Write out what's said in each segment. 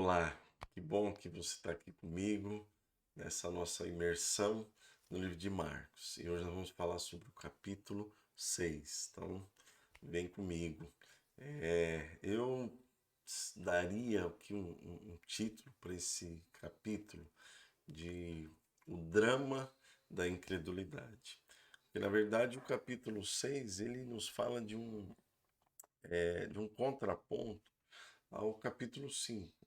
Olá, que bom que você está aqui comigo nessa nossa imersão no livro de Marcos. E hoje nós vamos falar sobre o capítulo 6. Então, vem comigo. Eu daria aqui um título para esse capítulo de O Drama da Incredulidade. Porque, na verdade, o capítulo 6 ele nos fala de um contraponto ao capítulo 5.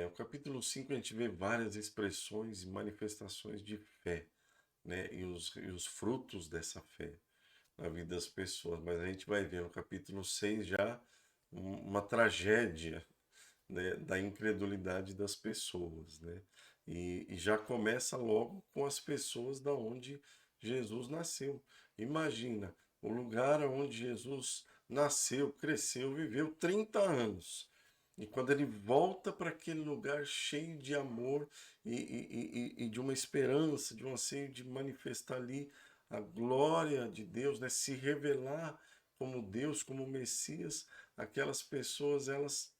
O capítulo 5 a gente vê várias expressões e manifestações de fé, né? E os frutos dessa fé na vida das pessoas. Mas a gente vai ver no capítulo 6 já uma tragédia, né, da incredulidade das pessoas, né? E já começa logo com as pessoas da onde Jesus nasceu. Imagina, o lugar onde Jesus nasceu, cresceu, viveu 30 anos. E quando ele volta para aquele lugar cheio de amor e de uma esperança, de um anseio de manifestar ali a glória de Deus, né? Se revelar como Deus, como Messias, aquelas pessoas, elas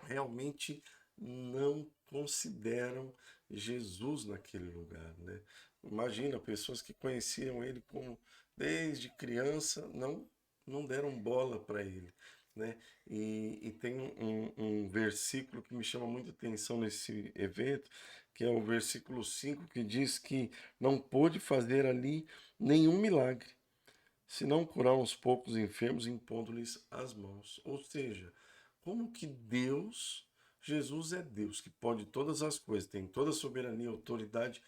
realmente não consideram Jesus naquele lugar, né? Imagina, pessoas que conheciam ele como desde criança não deram bola para ele, né? E tem um versículo que me chama muita atenção nesse evento, que é o versículo 5 que diz que não pôde fazer ali nenhum milagre, senão curar uns poucos enfermos impondo-lhes as mãos. Ou seja, como que Deus, Jesus é Deus, que pode todas as coisas, tem toda a soberania, autoridade,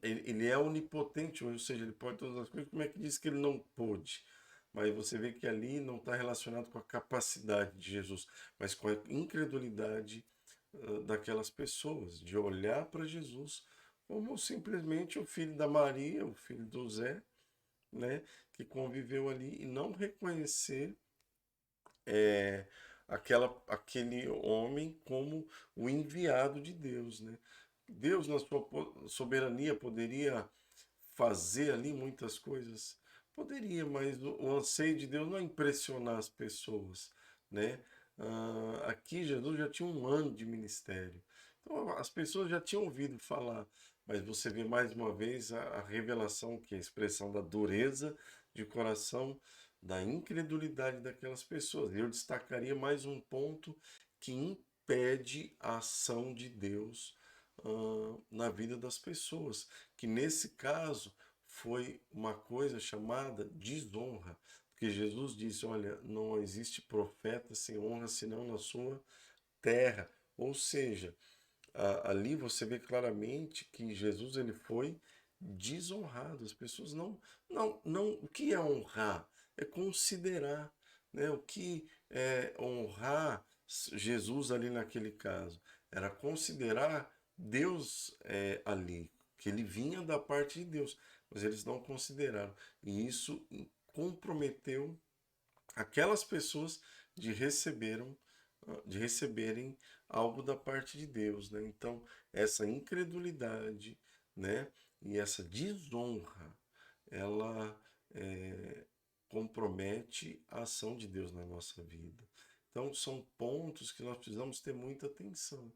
ele é onipotente, ou seja, ele pode todas as coisas, como é que diz que ele não pôde? Mas você vê que ali não está relacionado com a capacidade de Jesus, mas com a incredulidade daquelas pessoas, de olhar para Jesus como simplesmente o filho da Maria, o filho do Zé, né, que conviveu ali e não reconhecer aquele homem como o enviado de Deus, né? Deus, na sua soberania, poderia fazer ali muitas coisas? Poderia, mas o anseio de Deus não é impressionar as pessoas, né? Aqui Jesus já tinha um ano de ministério. Então as pessoas já tinham ouvido falar, mas você vê mais uma vez a revelação, que é a expressão da dureza de coração, da incredulidade daquelas pessoas. Eu destacaria mais um ponto que impede a ação de Deus na vida das pessoas, que nesse caso foi uma coisa chamada desonra, porque Jesus disse: olha, não existe profeta sem honra senão na sua terra. Ou seja, ali você vê claramente que Jesus ele foi desonrado. As pessoas não. O que é honrar? É considerar, né? O que é honrar Jesus ali naquele caso? Era considerar Deus ali, que ele vinha da parte de Deus, mas eles não consideraram. E isso comprometeu aquelas pessoas de de receberem algo da parte de Deus, né? Então, essa incredulidade, né, e essa desonra, ela compromete a ação de Deus na nossa vida. Então, são pontos que nós precisamos ter muita atenção,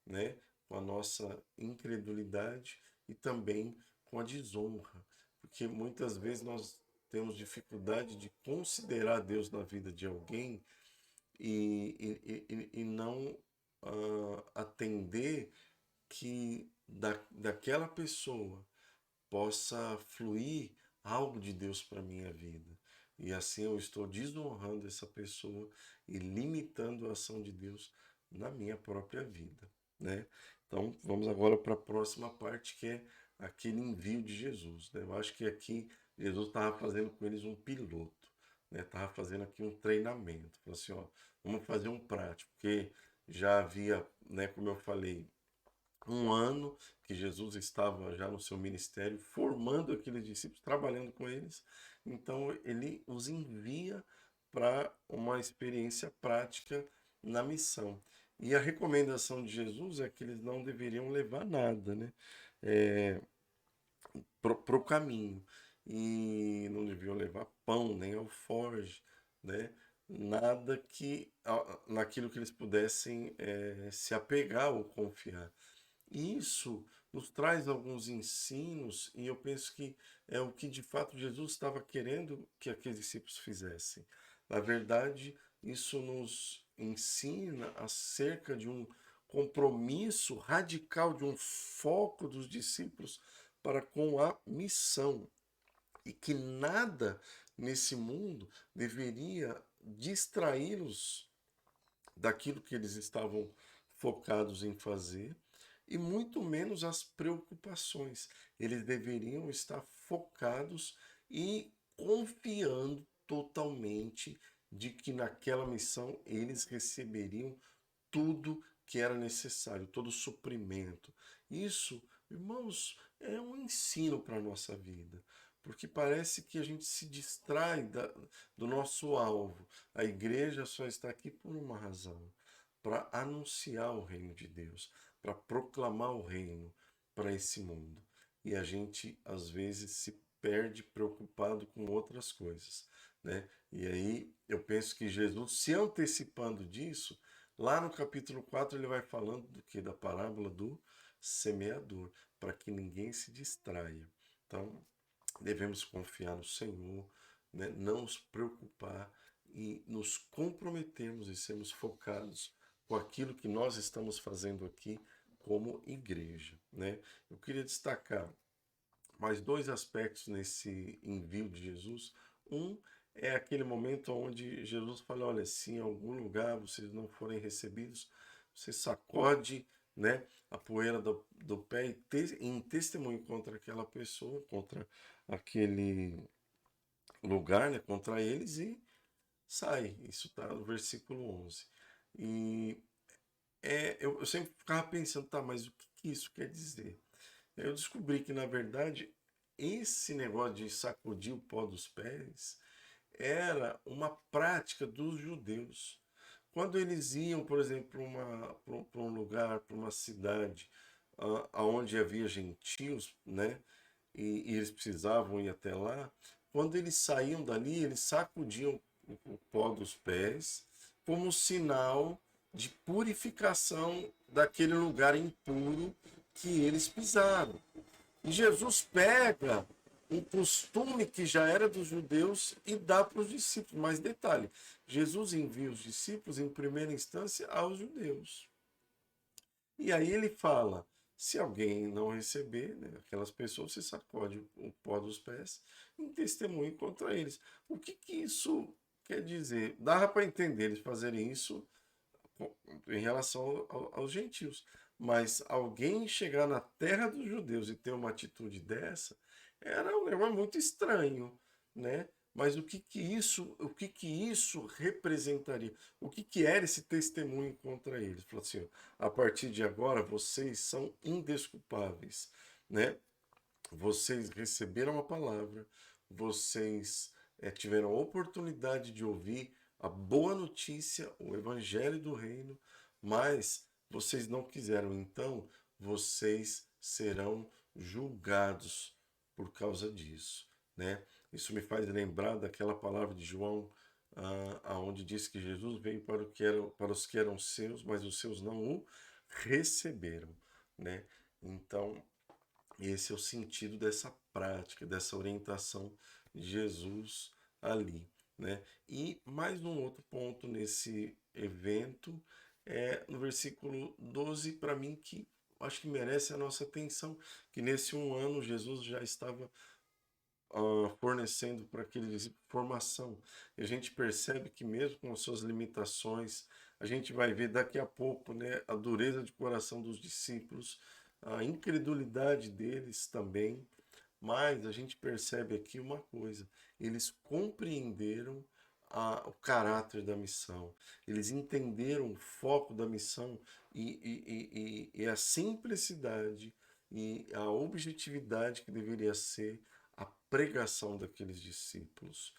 né, com a nossa incredulidade e também com a desonra, porque muitas vezes nós temos dificuldade de considerar Deus na vida de alguém e não atender que daquela pessoa possa fluir algo de Deus para a minha vida. E assim eu estou desonrando essa pessoa e limitando a ação de Deus na minha própria vida, né? Então vamos agora para a próxima parte, que é aquele envio de Jesus, né? Eu acho que aqui Jesus estava fazendo com eles um piloto, né? Estava fazendo aqui um treinamento. Falou assim, ó, vamos fazer um prático, porque já havia, né, como eu falei, um ano que Jesus estava já no seu ministério, formando aqueles discípulos, trabalhando com eles. Então ele os envia para uma experiência prática na missão. E a recomendação de Jesus é que eles não deveriam levar nada, né, para o caminho. E não deviam levar pão, nem alforge, né? nada que naquilo que eles pudessem se apegar ou confiar. E isso nos traz alguns ensinos, e eu penso que é o que de fato Jesus estava querendo que aqueles discípulos fizessem. Na verdade, isso nos ensina acerca de um compromisso radical, de um foco dos discípulos para com a missão. E que nada nesse mundo deveria distraí-los daquilo que eles estavam focados em fazer, e muito menos as preocupações. Eles deveriam estar focados e confiando totalmente de que naquela missão eles receberiam tudo que era necessário, todo o suprimento. Isso, irmãos, é um ensino para a nossa vida, porque parece que a gente se distrai do nosso alvo. A igreja só está aqui por uma razão: para anunciar o reino de Deus, para proclamar o reino para esse mundo. E a gente, às vezes, se perde preocupado com outras coisas, né? E aí eu penso que Jesus, se antecipando disso, lá no capítulo 4 ele vai falando do que? Da parábola do semeador, para que ninguém se distraia. Então, devemos confiar no Senhor, né? Não nos preocupar e nos comprometermos e sermos focados com aquilo que nós estamos fazendo aqui como igreja, né? Eu queria destacar mais dois aspectos nesse envio de Jesus. Um é aquele momento onde Jesus fala: olha, se em algum lugar vocês não forem recebidos, você sacode, né, a poeira do pé em testemunho contra aquela pessoa, contra aquele lugar, né, contra eles, e sai. Isso está no versículo 11. E eu sempre ficava pensando, tá, mas o que, que isso quer dizer? Eu descobri que, na verdade, esse negócio de sacudir o pó dos pés era uma prática dos judeus. Quando eles iam, por exemplo, para um lugar, para uma cidade, onde havia gentios, né? E eles precisavam ir até lá, quando eles saíam dali, eles sacudiam o pó dos pés como sinal de purificação daquele lugar impuro que eles pisaram. E Jesus pega um costume que já era dos judeus e dá para os discípulos. Mas detalhe, Jesus envia os discípulos em primeira instância aos judeus. E aí ele fala: se alguém não receber, né, aquelas pessoas, você sacode o pó dos pés em testemunho contra eles. O que, que isso quer dizer? Dava para entender eles fazerem isso em relação aos gentios. Mas alguém chegar na terra dos judeus e ter uma atitude dessa era um negócio muito estranho, né? Mas o que que isso representaria? O que que era esse testemunho contra eles? Falou assim: ó, a partir de agora vocês são indesculpáveis, né? Vocês receberam a palavra, vocês tiveram a oportunidade de ouvir a boa notícia, o evangelho do reino, mas vocês não quiseram, então vocês serão julgados por causa disso, né? Isso me faz lembrar daquela palavra de João, aonde diz que Jesus veio para os que eram seus, mas os seus não o receberam, né? Então, esse é o sentido dessa prática, dessa orientação de Jesus ali, né? E mais um outro ponto nesse evento é no versículo 12, para mim, que acho que merece a nossa atenção, que nesse um ano Jesus já estava fornecendo para aqueles formação. E a gente percebe que mesmo com as suas limitações, a gente vai ver daqui a pouco, né, a dureza de coração dos discípulos, a incredulidade deles também, mas a gente percebe aqui uma coisa: eles compreenderam o caráter da missão, eles entenderam o foco da missão e a simplicidade e a objetividade que deveria ser a pregação daqueles discípulos,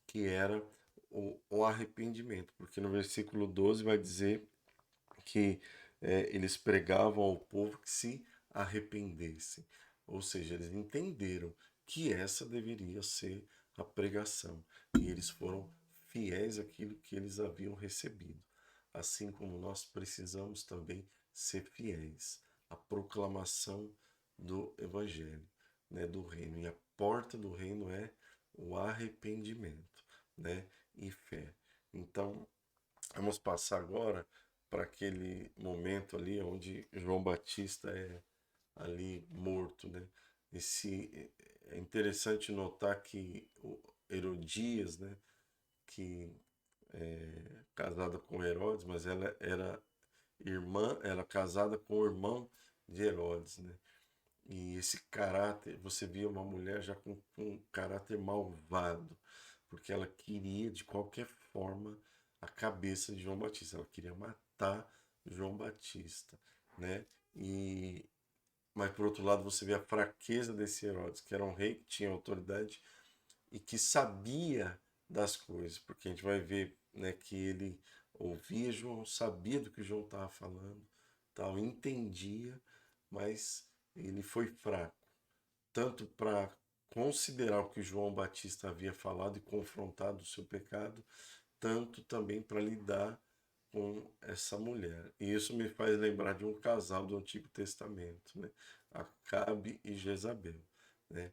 que era o arrependimento, porque no versículo 12 vai dizer que eles pregavam ao povo que se arrependessem. Ou seja, eles entenderam que essa deveria ser a pregação. E eles foram fiéis àquilo que eles haviam recebido, assim como nós precisamos também ser fiéis à proclamação do Evangelho, né, do reino. E a porta do reino é o arrependimento, né, e fé. Então, vamos passar agora para aquele momento ali onde João Batista é ali morto, né? É interessante notar que o Herodias, né, que é casada com Herodes, mas ela era irmã, era casada com o irmão de Herodes, né? E esse caráter, você via uma mulher já com um caráter malvado, porque ela queria de qualquer forma a cabeça de João Batista, ela queria matar João Batista, né? E mas por outro lado você vê a fraqueza desse Herodes, que era um rei que tinha autoridade e que sabia das coisas, porque a gente vai ver, né, que ele ouvia João, sabia do que João estava falando, tal, entendia, mas ele foi fraco, tanto para considerar o que João Batista havia falado e confrontado o seu pecado, tanto também para lidar com essa mulher. E isso me faz lembrar de um casal do Antigo Testamento, né? Acabe e Jezabel, né?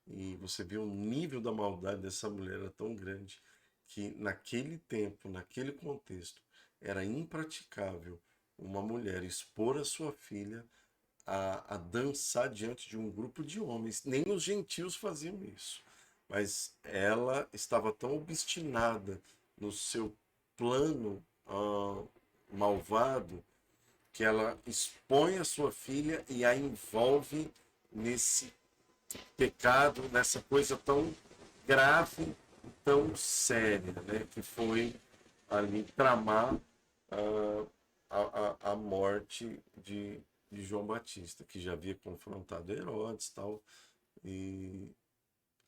E você vê o nível da maldade dessa mulher era tão grande que naquele tempo, naquele contexto, era impraticável uma mulher expor a sua filha a dançar diante de um grupo de homens. Nem os gentios faziam isso. Mas ela estava tão obstinada no seu plano malvado que ela expõe a sua filha e a envolve nesse pecado, nessa coisa tão grave, tão séria, né? Que foi ali tramar a morte de João Batista, que já havia confrontado Herodes e tal. E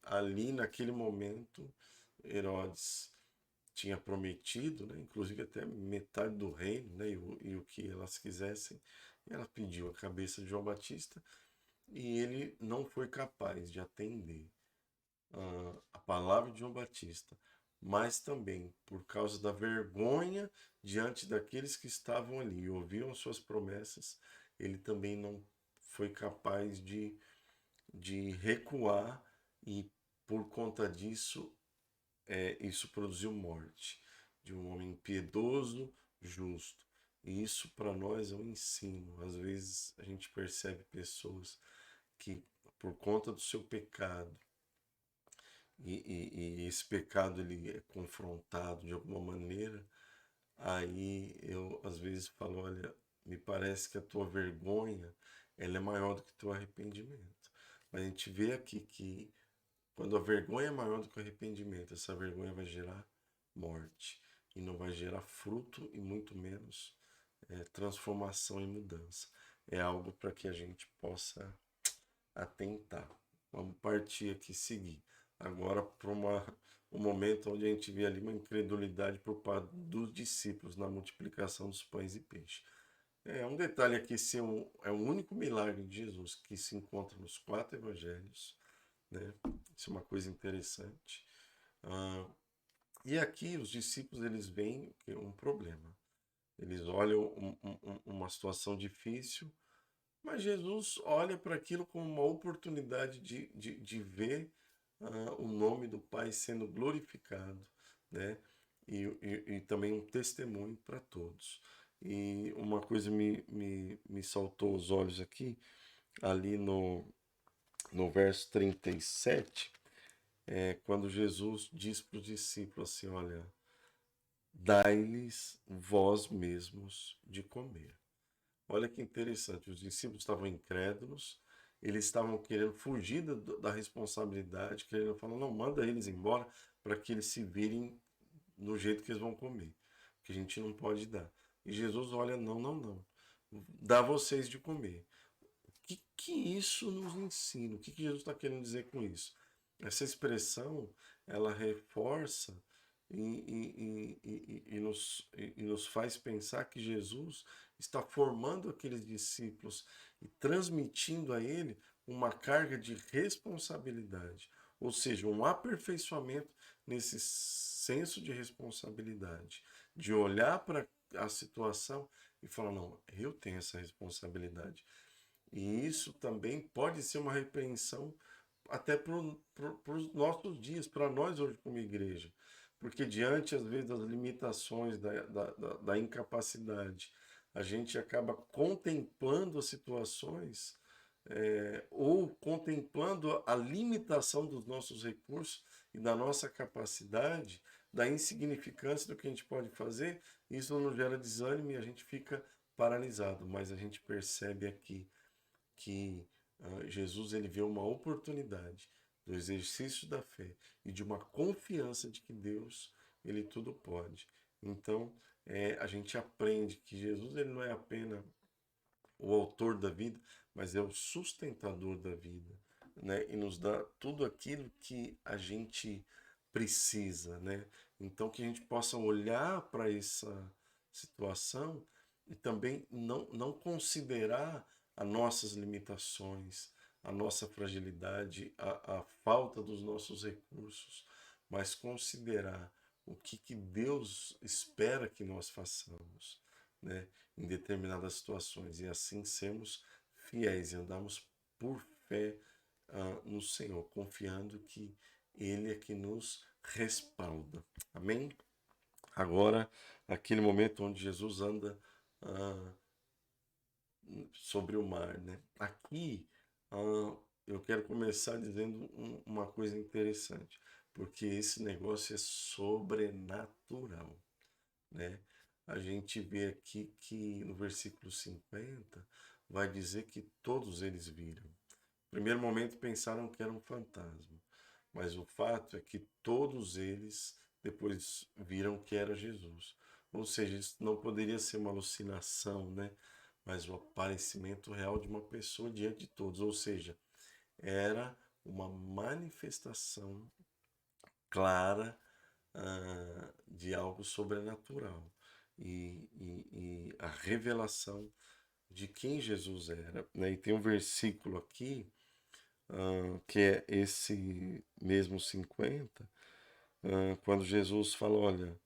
ali, naquele momento, Herodes tinha prometido, né, inclusive até metade do reino, né, e o que elas quisessem. E ela pediu a cabeça de João Batista e ele não foi capaz de atender a palavra de João Batista, mas também por causa da vergonha diante daqueles que estavam ali e ouviam suas promessas, ele também não foi capaz de recuar e por conta disso, isso produziu morte de um homem piedoso, justo. E isso para nós é um ensino. Às vezes a gente percebe pessoas que, por conta do seu pecado, e esse pecado ele é confrontado de alguma maneira, aí eu às vezes falo, olha, me parece que a tua vergonha ela é maior do que o teu arrependimento. Mas a gente vê aqui que quando a vergonha é maior do que o arrependimento, essa vergonha vai gerar morte e não vai gerar fruto e muito menos transformação e mudança. É algo para que a gente possa atentar. Vamos partir aqui e seguir. Agora para um momento onde a gente vê ali uma incredulidade por parte dos discípulos na multiplicação dos pães e peixes. Um detalhe aqui, esse é o único milagre de Jesus que se encontra nos 4 evangelhos, né? Isso é uma coisa interessante. E aqui os discípulos eles veem um problema. Eles olham uma situação difícil, mas Jesus olha para aquilo como uma oportunidade de ver o nome do Pai sendo glorificado, né? E também um testemunho para todos. E uma coisa me saltou os olhos aqui, ali no verso 37, quando Jesus diz para os discípulos assim: olha, dai-lhes vós mesmos de comer. Olha que interessante, os discípulos estavam incrédulos, eles estavam querendo fugir da responsabilidade, querendo falar, não, manda eles embora para que eles se virem no jeito que eles vão comer, que a gente não pode dar. E Jesus olha, não, não, não, dá vocês de comer. O que isso nos ensina? O que Jesus está querendo dizer com isso? Essa expressão, ela reforça e nos faz pensar que Jesus está formando aqueles discípulos e transmitindo a ele uma carga de responsabilidade, ou seja, um aperfeiçoamento nesse senso de responsabilidade, de olhar para a situação e falar, não, eu tenho essa responsabilidade. E isso também pode ser uma repreensão até para os nossos dias, para nós hoje como igreja. Porque diante, às vezes, das limitações, da incapacidade, a gente acaba contemplando as situações ou contemplando a limitação dos nossos recursos e da nossa capacidade, da insignificância do que a gente pode fazer, isso nos gera desânimo e a gente fica paralisado. Mas a gente percebe aqui que Jesus ele vê uma oportunidade do exercício da fé e de uma confiança de que Deus ele tudo pode. Então a gente aprende que Jesus ele não é apenas o autor da vida, mas é o sustentador da vida, né? E nos dá tudo aquilo que a gente precisa, né? Então que a gente possa olhar para essa situação e também não considerar as nossas limitações, a nossa fragilidade, a falta dos nossos recursos, mas considerar o que Deus espera que nós façamos, né? Em determinadas situações e assim sermos fiéis e andamos por fé no Senhor, confiando que Ele é que nos respalda. Amém? Agora, aquele momento onde Jesus anda ah, sobre o mar, né? Aqui eu quero começar dizendo uma coisa interessante, porque esse negócio é sobrenatural, né? A gente vê aqui que no versículo 50 vai dizer que todos eles viram. No primeiro momento pensaram que era um fantasma, mas o fato é que todos eles depois viram que era Jesus. Ou seja, isso não poderia ser uma alucinação, né? Mas o aparecimento real de uma pessoa diante de todos. Ou seja, era uma manifestação clara de algo sobrenatural e a revelação de quem Jesus era, né? E tem um versículo aqui que é esse mesmo 50, quando Jesus fala, olha,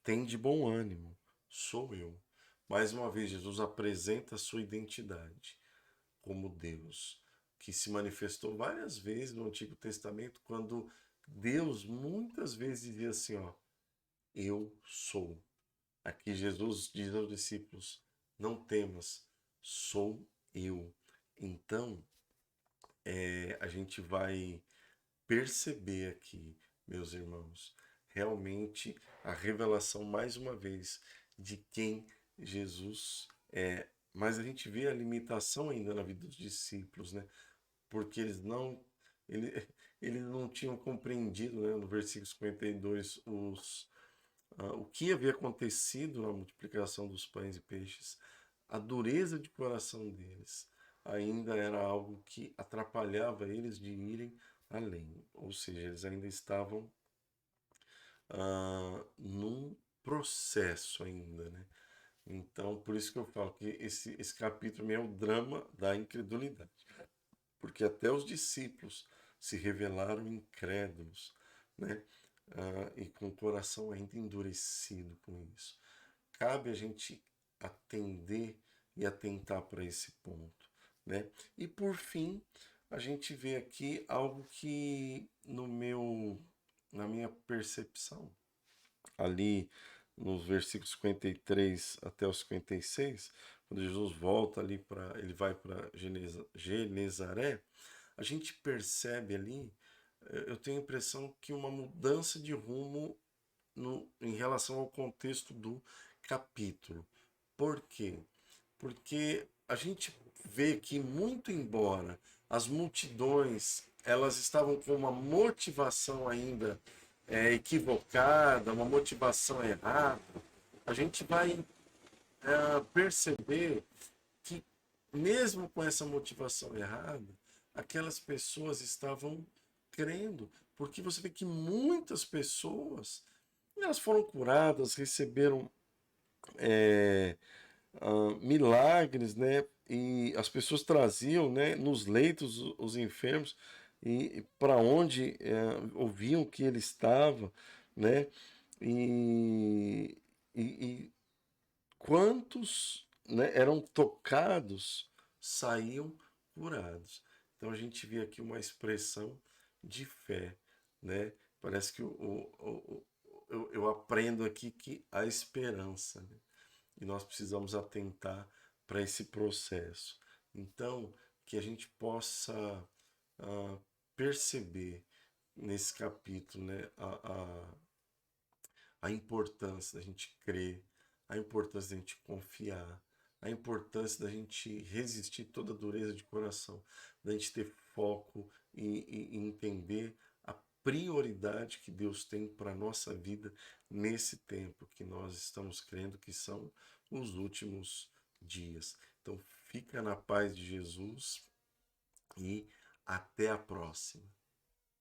tem de bom ânimo, sou eu. Mais uma vez, Jesus apresenta a sua identidade como Deus, que se manifestou várias vezes no Antigo Testamento, quando Deus muitas vezes dizia assim, ó, eu sou. Aqui Jesus diz aos discípulos, não temas, sou eu. Então, a gente vai perceber aqui, meus irmãos, realmente a revelação, mais uma vez, de quem Jesus é. Mas a gente vê a limitação ainda na vida dos discípulos, né? Porque ele, eles não tinham compreendido, né, no versículo 52, o que havia acontecido na multiplicação dos pães e peixes. A dureza de coração deles ainda era algo que atrapalhava eles de irem além. Ou seja, eles ainda estavam num processo ainda, né? Então, por isso que eu falo que esse capítulo é o drama da incredulidade. Porque até os discípulos se revelaram incrédulos, né? E com o coração ainda endurecido com isso. Cabe a gente atender e atentar para esse ponto, né? E por fim, a gente vê aqui algo que na minha percepção, ali nos versículos 53 até os 56, quando Jesus volta ali ele vai para Genezaré, a gente percebe ali, eu tenho a impressão que uma mudança de rumo em relação ao contexto do capítulo. Por quê? Porque a gente vê que, muito embora as multidões elas estavam com uma motivação ainda equivocada, uma motivação errada, a gente vai perceber que, mesmo com essa motivação errada, aquelas pessoas estavam crendo, porque você vê que muitas pessoas elas foram curadas, receberam milagres, né? E as pessoas traziam, né, nos leitos os enfermos. e para onde ouviam que ele estava, né? E, e quantos, né, eram tocados saíam curados. Então a gente vê aqui uma expressão de fé, né? Parece que eu aprendo aqui que a esperança, né? E nós precisamos atentar para esse processo. Então, que a gente possa ah, perceber nesse capítulo, né, a importância da gente crer, a importância da gente confiar, a importância da gente resistir toda a dureza de coração, da gente ter foco e entender a prioridade que Deus tem para a nossa vida nesse tempo que nós estamos crendo que são os últimos dias. Então, fica na paz de Jesus e até a próxima.